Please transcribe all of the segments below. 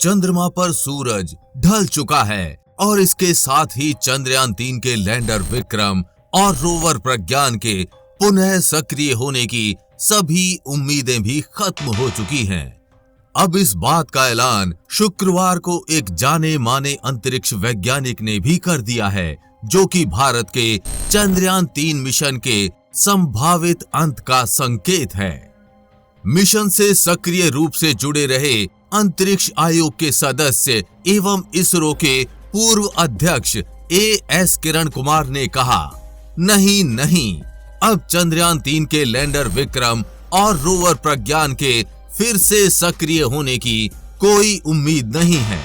चंद्रमा पर सूरज ढल चुका है और इसके साथ ही चंद्रयान 3 के लैंडर विक्रम और रोवर प्रज्ञान के पुनः सक्रिय होने की सभी उम्मीदें भी खत्म हो चुकी हैं। अब इस बात का ऐलान शुक्रवार को एक जाने माने अंतरिक्ष वैज्ञानिक ने भी कर दिया है, जो कि भारत के चंद्रयान 3 मिशन के संभावित अंत का संकेत है। मिशन से सक्रिय रूप से जुड़े रहे अंतरिक्ष आयोग के सदस्य एवं इसरो के पूर्व अध्यक्ष एएस किरण कुमार ने कहा, नहीं, अब चंद्रयान 3 के लैंडर विक्रम और रोवर प्रज्ञान के फिर से सक्रिय होने की कोई उम्मीद नहीं है।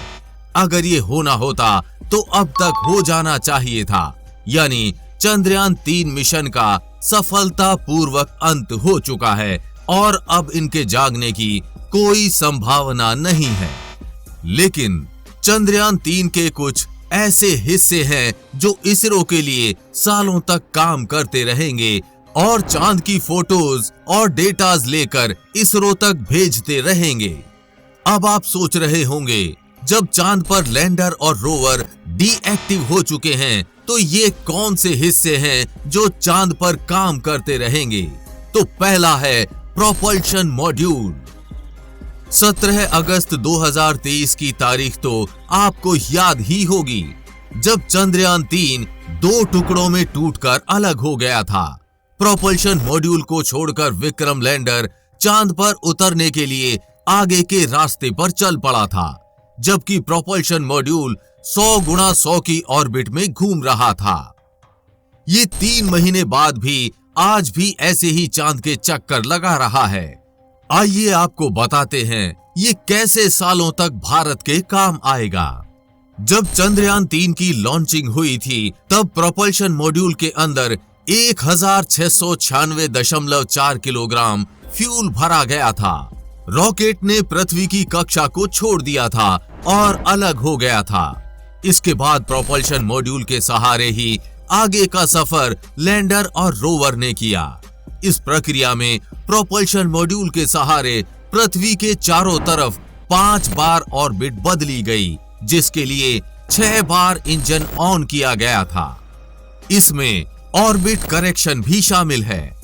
अगर ये होना होता तो अब तक हो जाना चाहिए था, यानी चंद्रयान 3 मिशन का सफलतापूर्वक अंत हो चुका है और अब इनके जागने की कोई संभावना नहीं है। लेकिन चंद्रयान 3 के कुछ ऐसे हिस्से हैं जो इसरो के लिए सालों तक काम करते रहेंगे और चांद की फोटोज और डेटाज लेकर इसरो तक भेजते रहेंगे। अब आप सोच रहे होंगे, जब चांद पर लैंडर और रोवर डीएक्टिव हो चुके हैं तो ये कौन से हिस्से हैं जो चांद पर काम करते रहेंगे? तो पहला है प्रोपल्शन मॉड्यूल। 17 अगस्त 2023 की तारीख तो आपको याद ही होगी, जब चंद्रयान 3 2 टुकड़ों में टूटकर अलग हो गया था। प्रोपल्शन मॉड्यूल को छोड़कर विक्रम लैंडर चांद पर उतरने के लिए आगे के रास्ते पर चल पड़ा था, जबकि प्रोपल्शन मॉड्यूल 100x100 की ऑर्बिट में घूम रहा था। ये 3 महीने बाद भी आज भी ऐसे ही चांद के चक्कर लगा रहा है। आइए आपको बताते हैं ये कैसे सालों तक भारत के काम आएगा। जब चंद्रयान 3 की लॉन्चिंग हुई थी, तब प्रोपल्शन मॉड्यूल के अंदर 1696.4 किलोग्राम फ्यूल भरा गया था। रॉकेट ने पृथ्वी की कक्षा को छोड़ दिया था और अलग हो गया था। इसके बाद प्रोपल्शन मॉड्यूल के सहारे ही आगे का सफर लैंडर और रोवर ने किया। इस प्रक्रिया में प्रोपल्शन मॉड्यूल के सहारे पृथ्वी के चारों तरफ 5 बार ऑर्बिट बदली गई, जिसके लिए 6 बार इंजन ऑन किया गया था। इसमें ऑर्बिट करेक्शन भी शामिल है।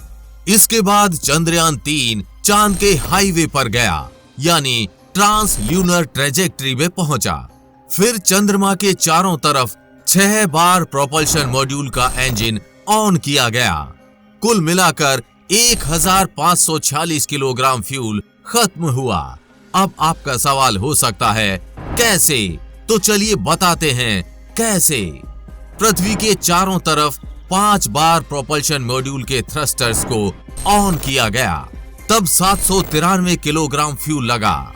इसके बाद चंद्रयान 3 चांद के हाईवे पर गया, यानी ट्रांस ल्यूनर ट्रेजेक्ट्री में पहुंचा। फिर चंद्रमा के चारों तरफ 6 बार प्रोपल्शन मॉड्यूल का इंजन ऑन किया गया। कुल मिलाकर 1546 किलोग्राम फ्यूल खत्म हुआ। अब आपका सवाल हो सकता है, कैसे? तो चलिए बताते हैं कैसे। पृथ्वी के चारों तरफ 5 बार प्रोपल्शन मॉड्यूल के थ्रस्टर्स को ऑन किया गया, तब 793 किलोग्राम फ्यूल लगा।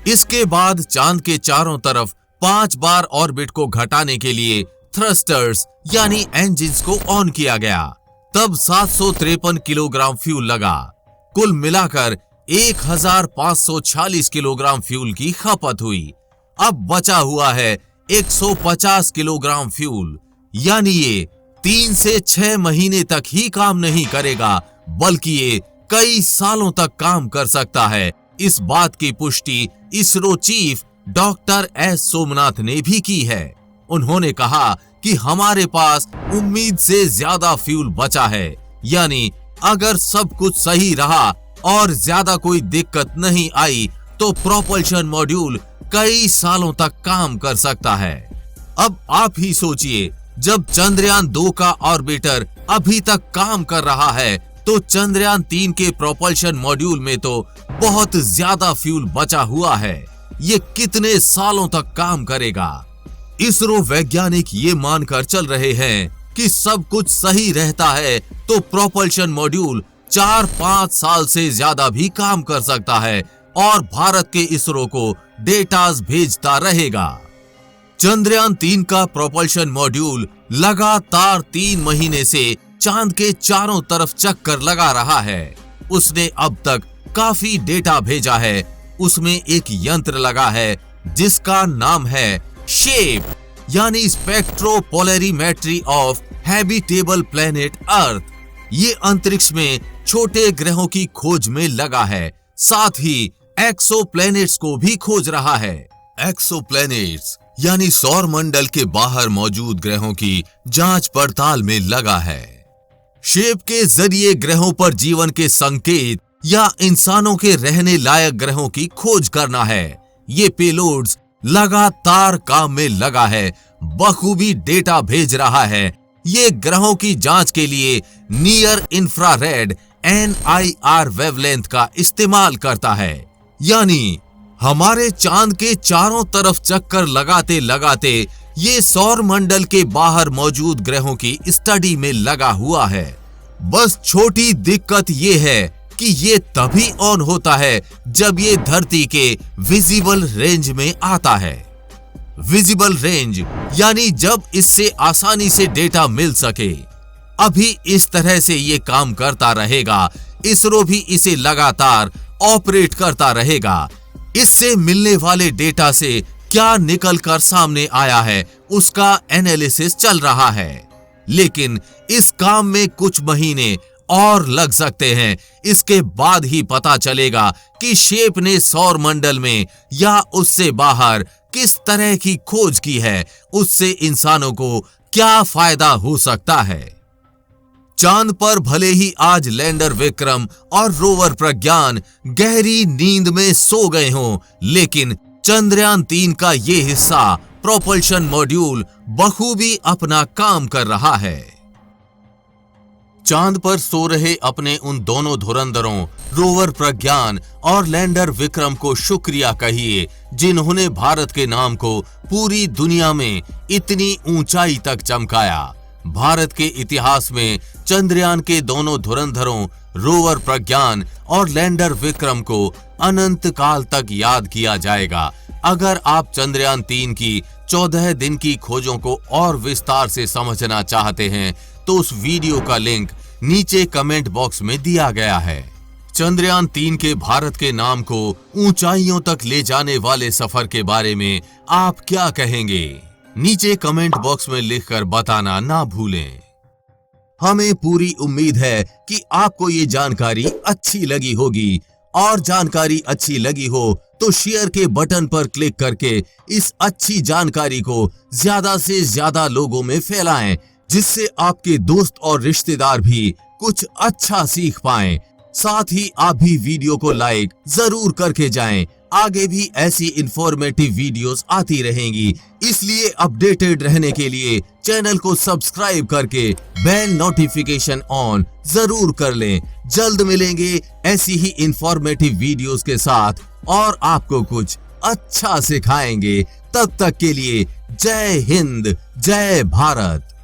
इसके बाद चांद के चारों तरफ 5 बार ऑर्बिट को घटाने के लिए थ्रस्टर्स यानी इंजन्स को ऑन किया गया, तब 753 किलोग्राम फ्यूल लगा। कुल मिलाकर 1546 किलोग्राम फ्यूल की खपत हुई। अब बचा हुआ है 150 किलोग्राम फ्यूल, यानी ये 3 से 6 महीने तक ही काम नहीं करेगा, बल्कि ये कई सालों तक काम कर सकता है। इस बात की पुष्टि ISRO chief doctor S Somnath ने भी की है। उन्होंने कहा कि हमारे पास उम्मीद से ज्यादा फ्यूल बचा है, यानी अगर सब कुछ सही रहा और ज्यादा कोई दिक्कत नहीं आई तो प्रोपल्शन मॉड्यूल कई सालों तक काम कर सकता है। अब आप ही सोचिए, जब चंद्रयान 2 का ऑर्बिटर अभी तक काम कर रहा है तो चंद्रयान 3 के प्रोपल्शन मॉड्यूल में तो बहुत ज्यादा फ्यूल बचा हुआ है। ये कितने सालों तक काम करेगा? इसरो वैज्ञानिक ये मानकर चल रहे हैं कि सब कुछ सही रहता है तो प्रोपल्शन मॉड्यूल 4-5 साल से ज्यादा भी काम कर सकता है और भारत के इसरो को डेटास भेजता रहेगा। चंद्रयान 3 का प्रोपल्शन मॉड्यूल लगातार 3 महीने से चांद के चारों तरफ चक्कर लगा रहा है। उसने अब तक काफी डेटा भेजा है। उसमें एक यंत्र लगा है जिसका नाम है शेप, यानी spectropolarimetry of habitable planet earth. ये अंतरिक्ष में छोटे ग्रहों की खोज में लगा है, साथ ही एक्सोप्लैनेट्स को भी खोज रहा है। एक्सोप्लैनेट्स यानी सौर मंडल के बाहर मौजूद ग्रहों की जांच पड़ताल में लगा है। शेप के जरिए ग्रहों पर जीवन के संकेत या इंसानों के रहने लायक ग्रहों की खोज करना है। ये पेलोड्स लगातार काम में लगा है, बखूबी डेटा भेज रहा है। ये ग्रहों की जांच के लिए नियर इंफ्रारेड NIR वेवलेंथ का इस्तेमाल करता है, यानी हमारे चांद के चारों तरफ चक्कर लगाते लगाते ये सौर मंडल के बाहर मौजूद ग्रहों की स्टडी में लगा हुआ है। बस छोटी दिक्कत ये है कि ये तभी ऑन होता है जब ये धरती के विजिबल रेंज में आता है। विजिबल रेंज यानी जब इससे आसानी से डेटा मिल सके। अभी इस तरह से ये काम करता रहेगा। इसरो भी इसे लगातार ऑपरेट करता रहेगा। इससे मिलने वाले डेटा से क्या निकल कर सामने आया है उसका एनालिसिस चल रहा है, लेकिन इस काम में कुछ महीने और लग सकते हैं। इसके बाद ही पता चलेगा कि शेप ने सौर मंडल में या उससे बाहर किस तरह की खोज की है, उससे इंसानों को क्या फायदा हो सकता है। चांद पर भले ही आज लैंडर विक्रम और रोवर प्रज्ञान गहरी नींद में सो गए हों, लेकिन चंद्रयान 3 का ये हिस्सा प्रोपल्शन मॉड्यूल बखूबी अपना काम कर रहा है। चांद पर सो रहे अपने उन दोनों धुरंधरों रोवर प्रज्ञान और लैंडर विक्रम को शुक्रिया कहिए, जिन्होंने भारत के नाम को पूरी दुनिया में इतनी ऊंचाई तक चमकाया। भारत के इतिहास में चंद्रयान के दोनों धुरंधरों रोवर प्रज्ञान और लैंडर विक्रम को अनंत काल तक याद किया जाएगा। अगर आप चंद्रयान 3 की 14 दिन की खोजों को और विस्तार से समझना चाहते हैं तो उस वीडियो का लिंक नीचे कमेंट बॉक्स में दिया गया है। चंद्रयान 3 के भारत के नाम को ऊंचाइयों तक ले जाने वाले सफर के बारे में आप क्या कहेंगे? नीचे कमेंट बॉक्स में लिखकर बताना ना भूलें। हमें पूरी उम्मीद है कि आपको ये जानकारी अच्छी लगी होगी, और जानकारी अच्छी लगी हो तो शेयर के बटन पर क्लिक करके इस अच्छी जानकारी को ज्यादा से ज्यादा लोगों में फैलाएं, जिससे आपके दोस्त और रिश्तेदार भी कुछ अच्छा सीख पाएं। साथ ही आप भी वीडियो को लाइक जरूर करके जाएं। आगे भी ऐसी इंफॉर्मेटिव वीडियोस आती रहेंगी, इसलिए अपडेटेड रहने के लिए चैनल को सब्सक्राइब करके बेल नोटिफिकेशन ऑन जरूर कर लें। जल्द मिलेंगे ऐसी ही इंफॉर्मेटिव वीडियोस के साथ और आपको कुछ अच्छा सिखाएंगे। तब तक के लिए जय हिंद, जय भारत।